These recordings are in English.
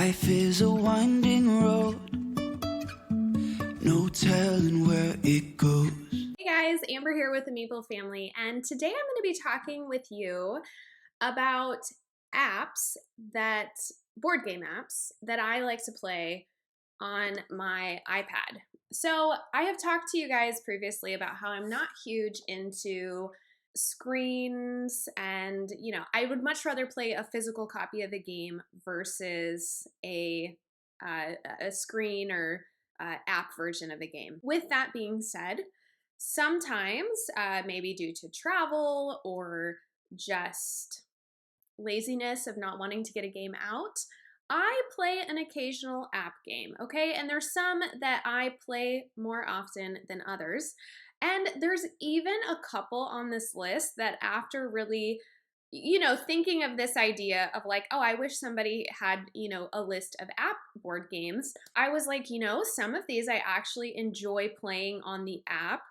Life is a winding road, no telling where it goes. Hey guys, Amber here with the Maple Family, and today I'm going to be talking with you about board game apps that I like to play on my iPad. So I have talked to you guys previously about how I'm not huge into screens, and I would much rather play a physical copy of the game versus a screen or app version of the game. With that being said, sometimes, maybe due to travel or just laziness of not wanting to get a game out, I play an occasional app game, okay? And there's some that I play more often than others. And there's even a couple on this list that after really thinking of this idea of like, oh, I wish somebody had, a list of app board games. I was like, some of these I actually enjoy playing on the app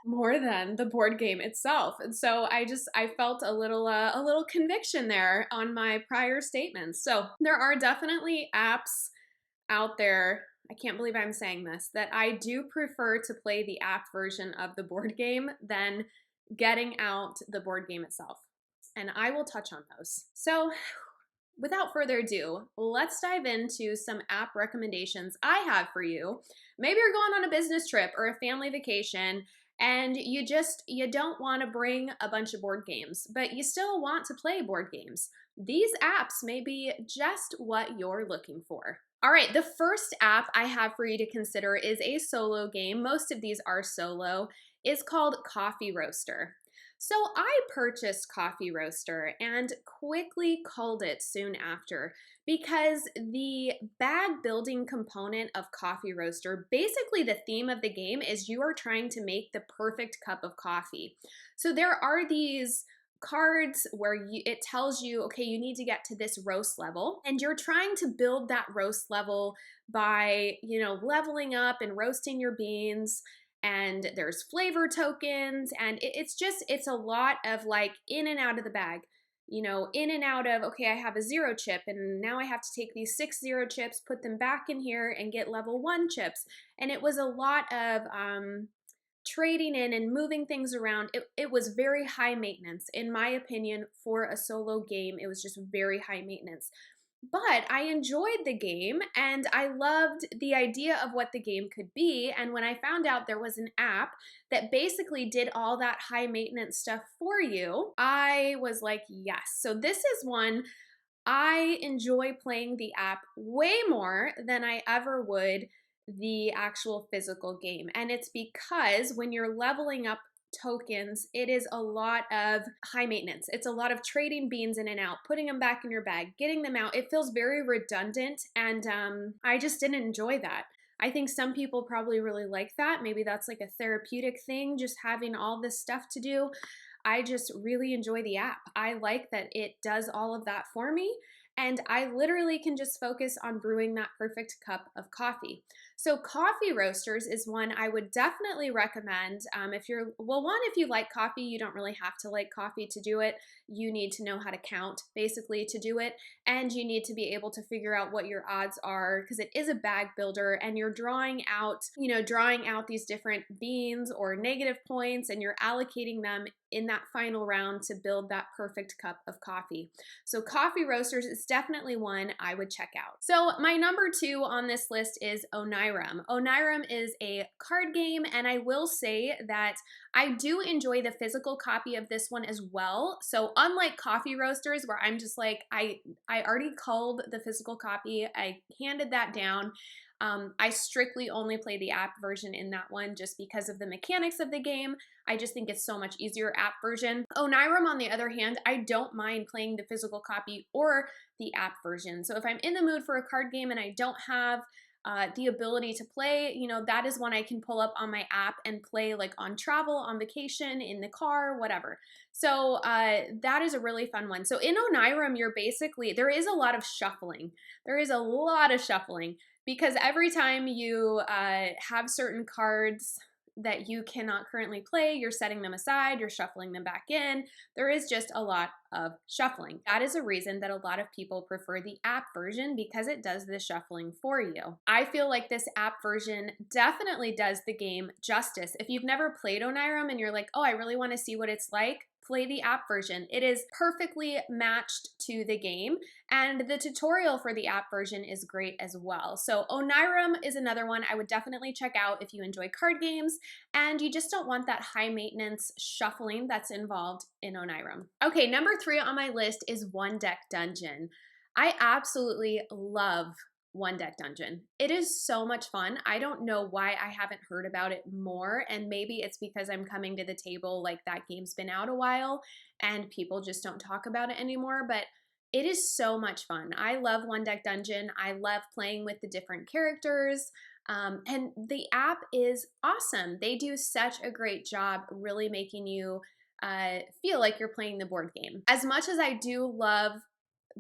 more than the board game itself. And so I felt a little conviction there on my prior statements. So there are definitely apps out there, I can't believe I'm saying this, that I do prefer to play the app version of the board game than getting out the board game itself. And I will touch on those. So without further ado, let's dive into some app recommendations I have for you. Maybe you're going on a business trip or a family vacation and you don't want to bring a bunch of board games, but you still want to play board games. These apps may be just what you're looking for. All right, the first app I have for you to consider is a solo game. Most of these are solo. It's called Coffee Roaster. So I purchased Coffee Roaster and quickly culled it soon after because the bag building component of Coffee Roaster, basically the theme of the game is you are trying to make the perfect cup of coffee. So there are these cards where it tells you, okay, you need to get to this roast level, and you're trying to build that roast level by, leveling up and roasting your beans. And there's flavor tokens, and it's a lot of like in and out of the bag, in and out of, okay, I have a 0 chip and now I have to take these 6 0 chips, put them back in here and get level 1 chips. And it was a lot of trading in and moving things around. It was very high maintenance, in my opinion. For a solo game, it was just very high maintenance. But I enjoyed the game and I loved the idea of what the game could be. And when I found out there was an app that basically did all that high maintenance stuff for you, I was like, yes. So this is one I enjoy playing the app way more than I ever would the actual physical game. And it's because when you're leveling up tokens, it is a lot of high maintenance. It's a lot of trading beans in and out, putting them back in your bag, getting them out. It feels very redundant, and I just didn't enjoy that. I think some people probably really like that. Maybe that's like a therapeutic thing, just having all this stuff to do. I just really enjoy the app. I like that it does all of that for me, and I literally can just focus on brewing that perfect cup of coffee. So Coffee Roasters is one I would definitely recommend. If you like coffee, you don't really have to like coffee to do it. You need to know how to count basically to do it, and you need to be able to figure out what your odds are because it is a bag builder and you're drawing out these different beans or negative points, and you're allocating them in that final round to build that perfect cup of coffee. So Coffee Roasters is definitely one I would check out. So my number 2 on this list is Onirum. Onirum is a card game, and I will say that I do enjoy the physical copy of this one as well. So unlike Coffee Roasters, where I'm just like, I already culled the physical copy, I handed that down. I strictly only play the app version in that one just because of the mechanics of the game. I just think it's so much easier app version. Onirum, on the other hand, I don't mind playing the physical copy or the app version. So if I'm in the mood for a card game and I don't have the ability to play, that is one I can pull up on my app and play like on travel, on vacation, in the car, whatever. So that is a really fun one. So in Onirum, there is a lot of shuffling. Because every time you have certain cards that you cannot currently play, you're setting them aside, you're shuffling them back in. There is just a lot of shuffling. That is a reason that a lot of people prefer the app version, because it does the shuffling for you. I feel like this app version definitely does the game justice. If you've never played Oniram and you're like, oh, I really want to see what it's like, play the app version. It is perfectly matched to the game, and the tutorial for the app version is great as well. So Oniram is another one I would definitely check out if you enjoy card games and you just don't want that high maintenance shuffling that's involved in Oniram. Okay, number 3 on my list is One Deck Dungeon. I absolutely love One Deck Dungeon. It is so much fun. I don't know why I haven't heard about it more, and maybe it's because I'm coming to the table like that game's been out a while and people just don't talk about it anymore, but it is so much fun. I love One Deck Dungeon. I love playing with the different characters. And the app is awesome. They do such a great job really making you feel like you're playing the board game. As much as I do love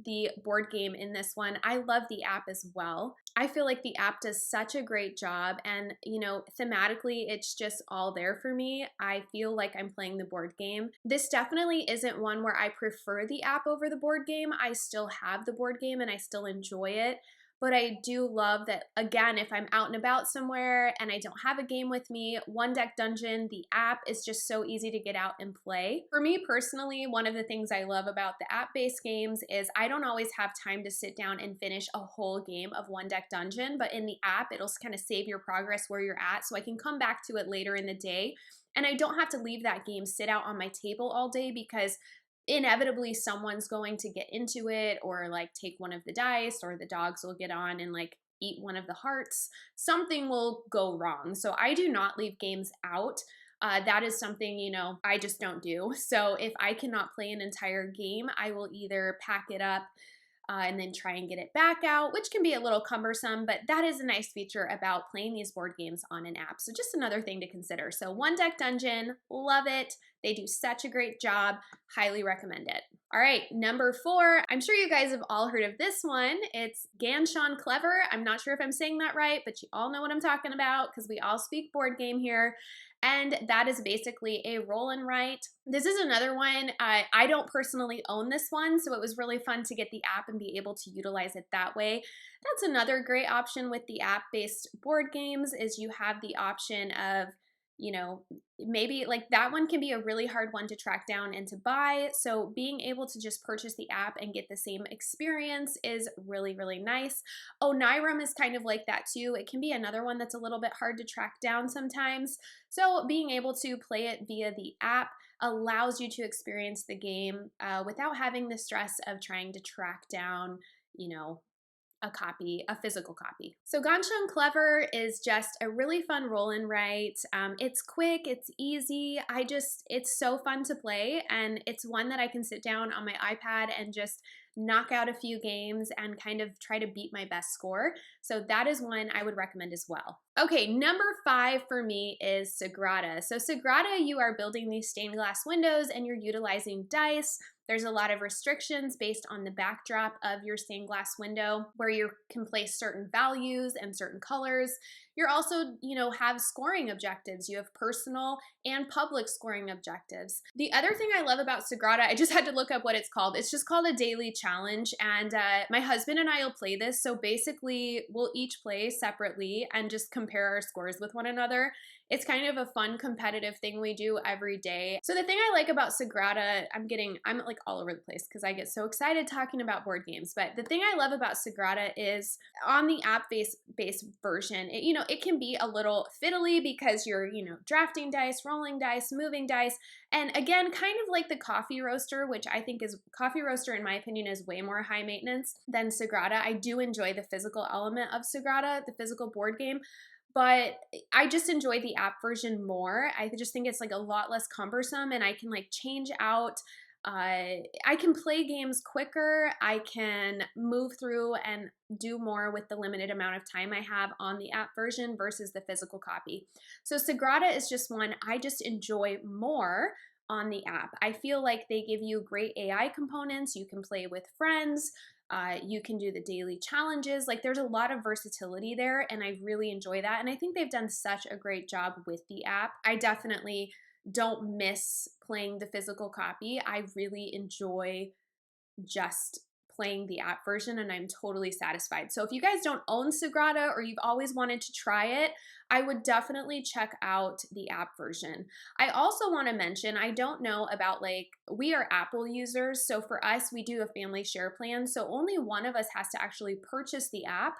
the board game in this one, I love the app as well. I feel like the app does such a great job, and thematically it's just all there for me. I feel like I'm playing the board game. This definitely isn't one where I prefer the app over the board game. I still have the board game and I still enjoy it. But I do love that, again, if I'm out and about somewhere and I don't have a game with me, One Deck Dungeon, the app is just so easy to get out and play. For me personally, one of the things I love about the app-based games is I don't always have time to sit down and finish a whole game of One Deck Dungeon, but in the app, it'll kind of save your progress where you're at, so I can come back to it later in the day. And I don't have to leave that game sit out on my table all day, because inevitably someone's going to get into it or like take one of the dice, or the dogs will get on and like eat one of the hearts. Something will go wrong. So I do not leave games out. That is something, I just don't do. So if I cannot play an entire game, I will either pack it up and then try and get it back out, which can be a little cumbersome, but that is a nice feature about playing these board games on an app. So just another thing to consider. So One Deck Dungeon, love it. They do such a great job. Highly recommend it. All right, number 4. I'm sure you guys have all heard of this one. It's Ganshan Clever. I'm not sure if I'm saying that right, but you all know what I'm talking about because we all speak board game here. And that is basically a roll and write. This is another one. I don't personally own this one, so it was really fun to get the app and be able to utilize it that way. That's another great option with the app-based board games, is you have the option of, maybe like that one can be a really hard one to track down and to buy. So being able to just purchase the app and get the same experience is really, really nice. Oniram is kind of like that too. It can be another one that's a little bit hard to track down sometimes. So being able to play it via the app allows you to experience the game without having the stress of trying to track down, a physical copy. So Ganshan Clever is just a really fun roll and write. It's quick, it's easy. It's so fun to play, and it's one that I can sit down on my iPad and just knock out a few games and kind of try to beat my best score. So that is one I would recommend as well. Okay, number 5 for me is Sagrada. So Sagrada, you are building these stained glass windows and you're utilizing dice. There's a lot of restrictions based on the backdrop of your stained glass window where you can place certain values and certain colors. You're also, have scoring objectives. You have personal and public scoring objectives. The other thing I love about Sagrada, I just had to look up what it's called. It's just called a daily challenge, and my husband and I will play this. So basically, we'll each play separately and just compare our scores with one another. It's kind of a fun competitive thing we do every day. So the thing I like about Sagrada, I'm like all over the place because I get so excited talking about board games. But the thing I love about Sagrada is on the app-based version, it can be a little fiddly because you're, drafting dice, rolling dice, moving dice. And again, kind of like the coffee roaster, which I think coffee roaster, in my opinion, is way more high maintenance than Sagrada. I do enjoy the physical element of Sagrada, the physical board game. But I just enjoy the app version more. I just think it's like a lot less cumbersome, and I can like change out. I can play games quicker. I can move through and do more with the limited amount of time I have on the app version versus the physical copy. So Sagrada is just one I just enjoy more on the app. I feel like they give you great AI components. You can play with friends. You can do the daily challenges. Like there's a lot of versatility there, and I really enjoy that. And I think they've done such a great job with the app. I definitely don't miss playing the physical copy. I really enjoy just playing the app version, and I'm totally satisfied. So if you guys don't own Sagrada or you've always wanted to try it, I would definitely check out the app version. I also want to mention, I don't know about like, we are Apple users. So for us, we do a family share plan. So only one of us has to actually purchase the app,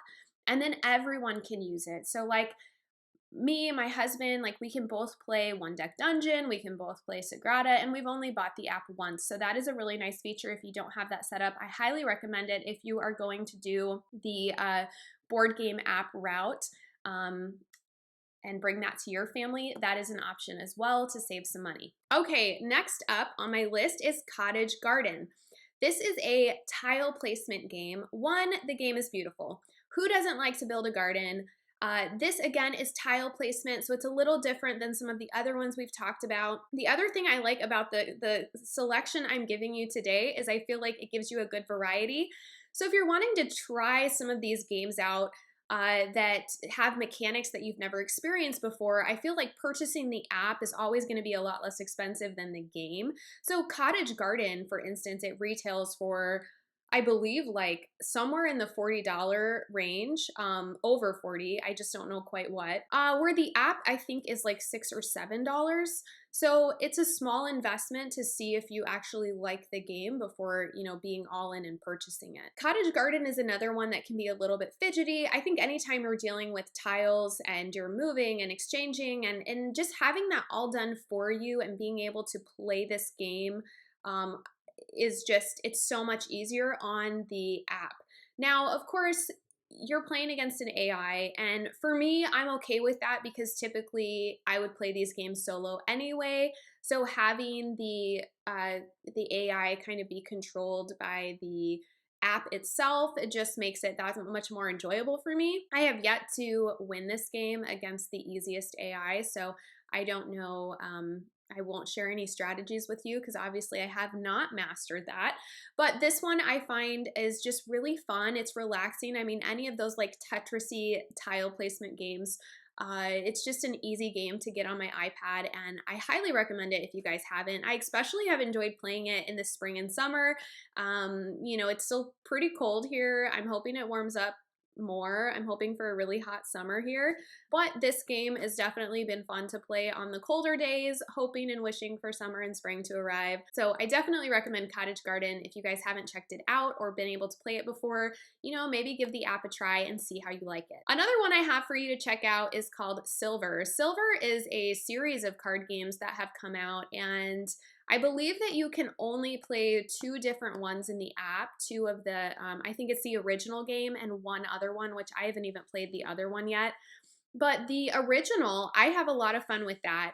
and then everyone can use it. So like me and my husband, like we can both play One Deck Dungeon, we can both play Sagrada, and we've only bought the app once. So that is a really nice feature if you don't have that set up. I highly recommend it if you are going to do the board game app route and bring that to your family. That is an option as well to save some money. Okay, next up on my list is Cottage Garden. This is a tile placement game. One, the game is beautiful. Who doesn't like to build a garden? This again is tile placement, so it's a little different than some of the other ones we've talked about. The other thing I like about the selection I'm giving you today is I feel like it gives you a good variety. So if you're wanting to try some of these games out that have mechanics that you've never experienced before, I feel like purchasing the app is always going to be a lot less expensive than the game. So Cottage Garden, for instance, it retails for, I believe, like somewhere in the $40 range, over 40, I just don't know quite what. Where the app I think is like $6 or $7. So it's a small investment to see if you actually like the game before, you know, being all in and purchasing it. Cottage Garden is another one that can be a little bit fidgety. I think anytime you're dealing with tiles and you're moving and exchanging and just having that all done for you and being able to play this game, is just, it's so much easier on the app. Now, of course, you're playing against an AI, and for me, I'm okay with that because typically I would play these games solo anyway. So having the AI kind of be controlled by the app itself, it just makes it that much more enjoyable for me. I have yet to win this game against the easiest AI, so I don't know. I won't share any strategies with you because obviously I have not mastered that. But this one I find is just really fun. It's relaxing. I mean, any of those like Tetris-y tile placement games, it's just an easy game to get on my iPad, and I highly recommend it if you guys haven't. I especially have enjoyed playing it in the spring and summer. You know, it's still pretty cold here. I'm hoping it warms up more. I'm hoping for a really hot summer here, but this game has definitely been fun to play on the colder days, hoping and wishing for summer and spring to arrive. So I definitely recommend Cottage Garden if you guys haven't checked it out or been able to play it before. You know, maybe give the app a try and see how you like it. Another one I have for you to check out is called Silver. Silver is a series of card games that have come out, and I believe that you can only play 2 different ones in the app. 2 of the, I think it's the original game and one other one, which I haven't even played the other one yet. But the original, I have a lot of fun with that.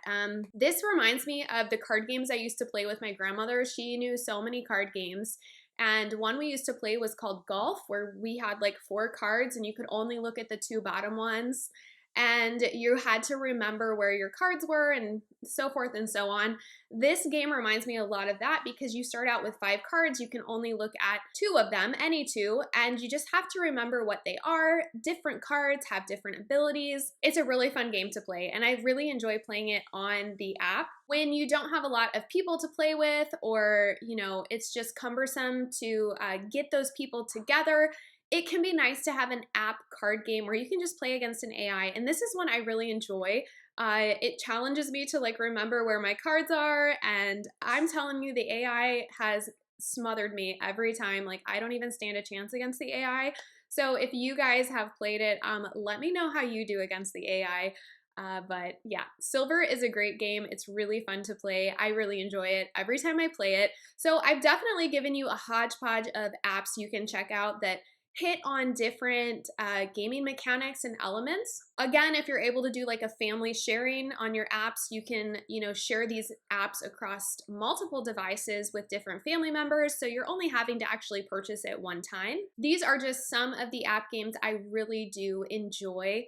This reminds me of the card games I used to play with my grandmother. She knew so many card games. And one we used to play was called Golf, where we had like 4 cards and you could only look at the 2 bottom ones. And you had to remember where your cards were and so forth and so on. This game reminds me a lot of that because you start out with 5 cards. You can only look at 2 of them, any 2, and you just have to remember what they are. Different cards have different abilities. It's a really fun game to play, and I really enjoy playing it on the app. When you don't have a lot of people to play with, or, you know, it's just cumbersome to get those people together, it can be nice to have an app card game where you can just play against an AI, and this is one I really enjoy. It challenges me to like remember where my cards are, and I'm telling you, the AI has smothered me every time. Like, I don't even stand a chance against the AI. So if you guys have played it, let me know how you do against the AI. But yeah, Silver is a great game. It's really fun to play. I really enjoy it every time I play it. So I've definitely given you a hodgepodge of apps you can check out that hit on different gaming mechanics and elements. Again, if you're able to do like a family sharing on your apps, you can, you know, share these apps across multiple devices with different family members, so you're only having to actually purchase it one time. These are just some of the app games I really do enjoy.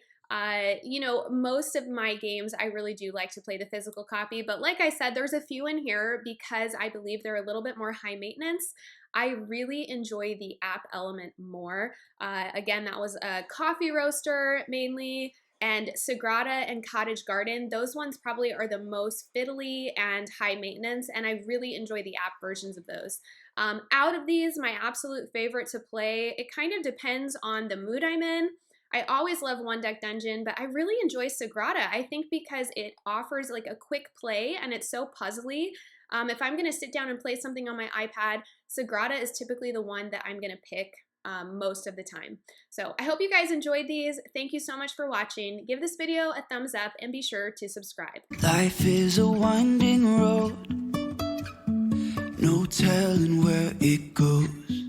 You know, most of my games, I really do like to play the physical copy, but like I said, there's a few in here because I believe they're a little bit more high maintenance. I really enjoy the app element more. Again, that was a coffee roaster mainly, and Sagrada and Cottage Garden. Those ones probably are the most fiddly and high maintenance, and I really enjoy the app versions of those. Out of these, my absolute favorite to play, it kind of depends on the mood I'm in. I always love One Deck Dungeon, but I really enjoy Sagrada. I think because it offers like a quick play and it's so puzzly. If I'm going to sit down and play something on my iPad, Sagrada is typically the one that I'm going to pick most of the time. So I hope you guys enjoyed these. Thank you so much for watching. Give this video a thumbs up and be sure to subscribe. Life is a winding road, no telling where it goes.